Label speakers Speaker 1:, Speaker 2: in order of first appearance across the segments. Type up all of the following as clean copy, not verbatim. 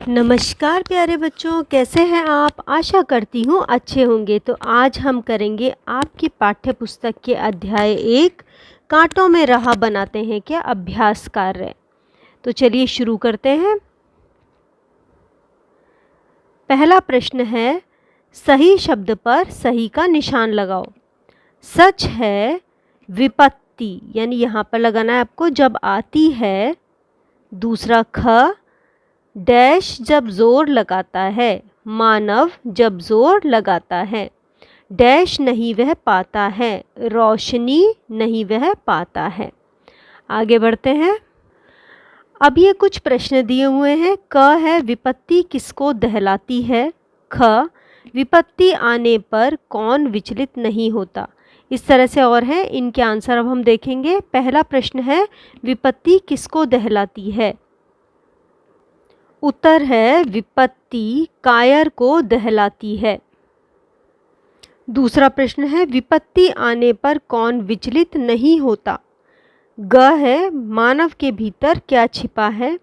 Speaker 1: नमस्कार प्यारे बच्चों, कैसे हैं आप। आशा करती हूँ अच्छे होंगे। तो आज हम करेंगे आपकी पाठ्य पुस्तक के अध्याय 1 कांटों में राह बनाते हैं क्या अभ्यास कार्य। तो चलिए शुरू करते हैं। पहला प्रश्न है, सही शब्द पर सही का निशान लगाओ। सच है विपत्ति, यानी यहाँ पर लगाना है आपको, जब आती है। दूसरा, ख डैश जब जोर लगाता है, मानव जब जोर लगाता है। डैश नहीं वह पाता है, रोशनी नहीं वह पाता है। आगे बढ़ते हैं। अब ये कुछ प्रश्न दिए हुए हैं। क है, विपत्ति किसको दहलाती है। ख, विपत्ति आने पर कौन विचलित नहीं होता। इस तरह से और हैं, इनके आंसर अब हम देखेंगे। पहला प्रश्न है, विपत्ति किसको दहलाती है। उत्तर है, विपत्ति कायर को दहलाती है। दूसरा प्रश्न है, विपत्ति आने पर कौन विचलित नहीं होता। ग है, मानव के भीतर क्या छिपा है।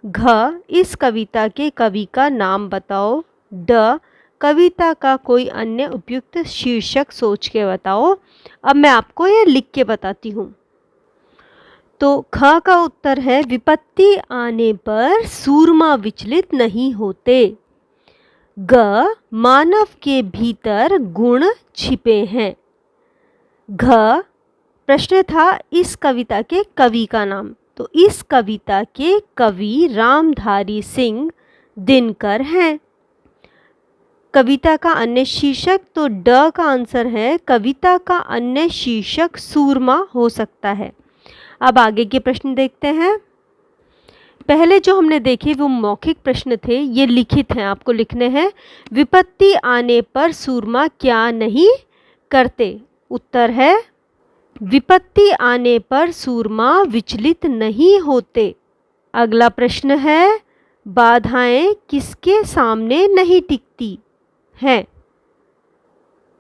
Speaker 1: घ, इस कविता के कवि का नाम बताओ। ड, कविता का कोई अन्य उपयुक्त शीर्षक सोच के बताओ। अब मैं आपको ये लिख के बताती हूँ। तो ख का उत्तर है, विपत्ति आने पर सूरमा विचलित नहीं होते। ग, मानव के भीतर गुण छिपे हैं। घ, प्रश्न था इस कविता के कवि का नाम, तो इस कविता के कवि रामधारी सिंह दिनकर हैं। कविता का अन्य शीर्षक, तो ड का आंसर है, कविता का अन्य शीर्षक सूरमा हो सकता है। अब आगे के प्रश्न देखते हैं। पहले जो हमने देखे वो मौखिक प्रश्न थे, ये लिखित हैं, आपको लिखने हैं। विपत्ति आने पर सूरमा क्या नहीं करते। उत्तर है, विपत्ति आने पर सूरमा विचलित नहीं होते। अगला प्रश्न है, बाधाएं किसके सामने नहीं टिकती हैं।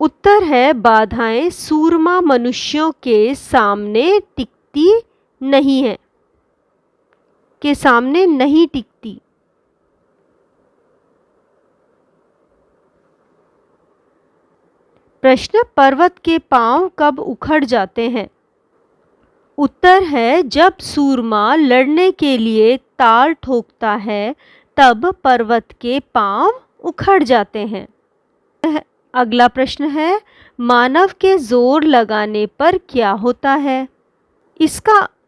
Speaker 1: उत्तर है, बाधाएं सूरमा मनुष्यों के सामने टिकती नहीं है, के सामने नहीं टिकती। प्रश्न, पर्वत के पांव कब उखड़ जाते हैं। उत्तर है, जब सूरमा लड़ने के लिए ताल ठोकता है तब पर्वत के पांव उखड़ जाते हैं। अगला प्रश्न है, मानव के जोर लगाने पर क्या होता है।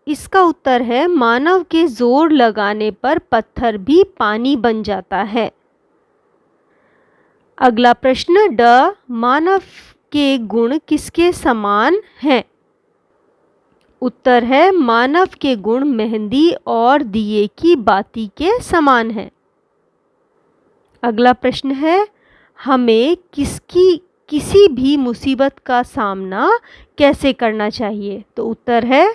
Speaker 1: इसका उत्तर है, मानव के जोर लगाने पर पत्थर भी पानी बन जाता है। अगला प्रश्न, ड, मानव के गुण किसके समान हैं। उत्तर है, मानव के गुण मेहंदी और दिए की बाती के समान हैं। अगला प्रश्न है, हमें किसी भी मुसीबत का सामना कैसे करना चाहिए। तो उत्तर है,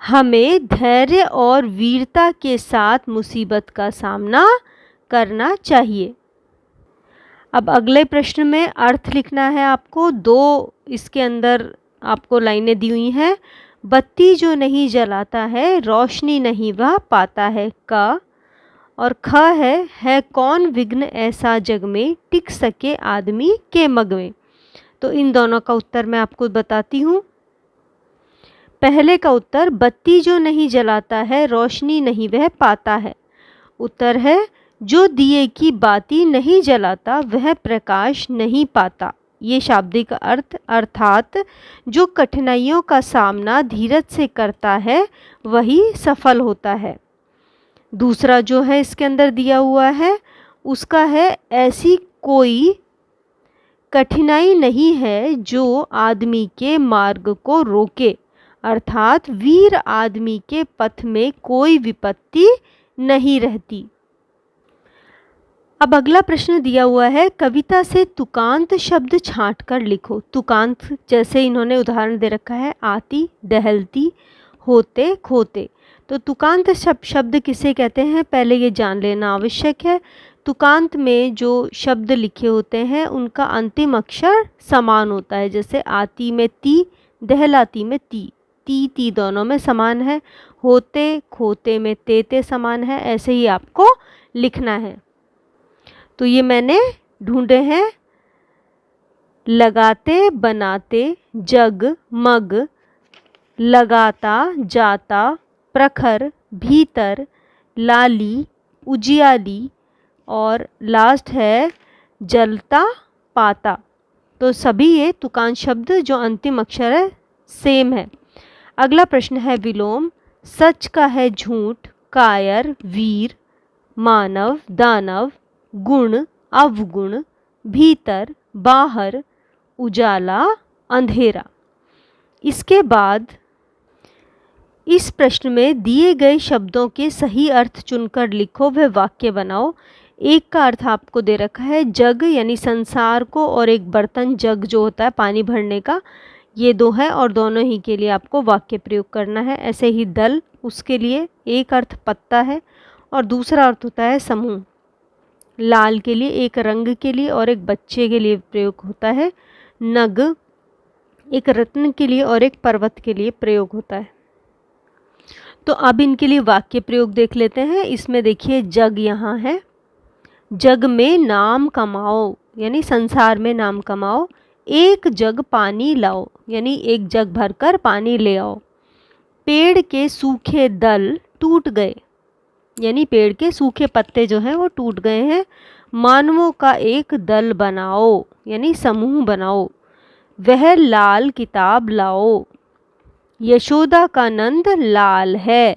Speaker 1: हमें धैर्य और वीरता के साथ मुसीबत का सामना करना चाहिए। अब अगले प्रश्न में अर्थ लिखना है आपको। दो इसके अंदर आपको लाइनें दी हुई हैं। बत्ती जो नहीं जलाता है, रोशनी नहीं वह पाता है। का और ख है कौन विघ्न ऐसा जग में टिक सके आदमी के मग में। तो इन दोनों का उत्तर मैं आपको बताती हूँ। पहले का उत्तर, बत्ती जो नहीं जलाता है, रोशनी नहीं वह पाता है। उत्तर है, जो दिए की बाती नहीं जलाता वह प्रकाश नहीं पाता। ये शाब्दिक अर्थ, अर्थात जो कठिनाइयों का सामना धीरज से करता है वही सफल होता है। दूसरा जो है इसके अंदर दिया हुआ है, उसका है, ऐसी कोई कठिनाई नहीं है जो आदमी के मार्ग को रोके, अर्थात वीर आदमी के पथ में कोई विपत्ति नहीं रहती। अब अगला प्रश्न दिया हुआ है, कविता से तुकांत शब्द छांट कर लिखो। तुकांत जैसे इन्होंने उदाहरण दे रखा है, आती, दहलती, होते, खोते। तो तुकांत शब्द किसे कहते हैं, पहले ये जान लेना आवश्यक है। तुकांत में जो शब्द लिखे होते हैं उनका अंतिम अक्षर समान होता है। जैसे आती में ती, दहलाती में ती, ती दोनों में समान है। होते खोते में ते समान है। ऐसे ही आपको लिखना है। तो ये मैंने ढूंढे हैं। लगाते बनाते जग मग, लगाता जाता प्रखर भीतर, लाली उजियाली, और लास्ट है जलता पाता। तो सभी ये तुकान शब्द जो अंतिम अक्षर है सेम है। अगला प्रश्न है विलोम। सच का है झूठ, कायर वीर, मानव दानव, गुण अवगुण, भीतर बाहर, उजाला अंधेरा। इसके बाद इस प्रश्न में दिए गए शब्दों के सही अर्थ चुनकर लिखो व वाक्य बनाओ। एक का अर्थ आपको दे रखा है जग यानी संसार को, और एक बर्तन जग जो होता है पानी भरने का, ये दो है और दोनों ही के लिए आपको वाक्य प्रयोग करना है। ऐसे ही दल, उसके लिए एक अर्थ पत्ता है और दूसरा अर्थ होता है समूह। लाल के लिए एक रंग के लिए और एक बच्चे के लिए प्रयोग होता है। नग एक रत्न के लिए और एक पर्वत के लिए प्रयोग होता है। तो अब इनके लिए वाक्य प्रयोग देख लेते हैं। इसमें देखिए जग यहाँ है। जग में नाम कमाओ यानी संसार में नाम कमाओ। एक जग पानी लाओ यानी एक जग भरकर पानी ले आओ। पेड़ के सूखे दल टूट गए यानी पेड़ के सूखे पत्ते जो हैं वो टूट गए हैं। मानवों का एक दल बनाओ यानी समूह बनाओ। वह लाल किताब लाओ। यशोदा का नंद लाल है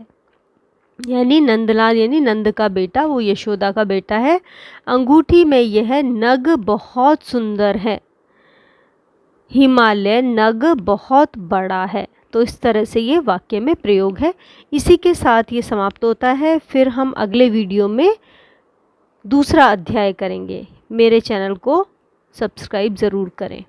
Speaker 1: यानी नंदलाल यानी नंद का बेटा, वो यशोदा का बेटा है। अंगूठी में यह नग बहुत सुंदर है। हिमालय नग बहुत बड़ा है। तो इस तरह से ये वाक्य में प्रयोग है। इसी के साथ ये समाप्त होता है। फिर हम अगले वीडियो में दूसरा अध्याय करेंगे। मेरे चैनल को सब्सक्राइब ज़रूर करें।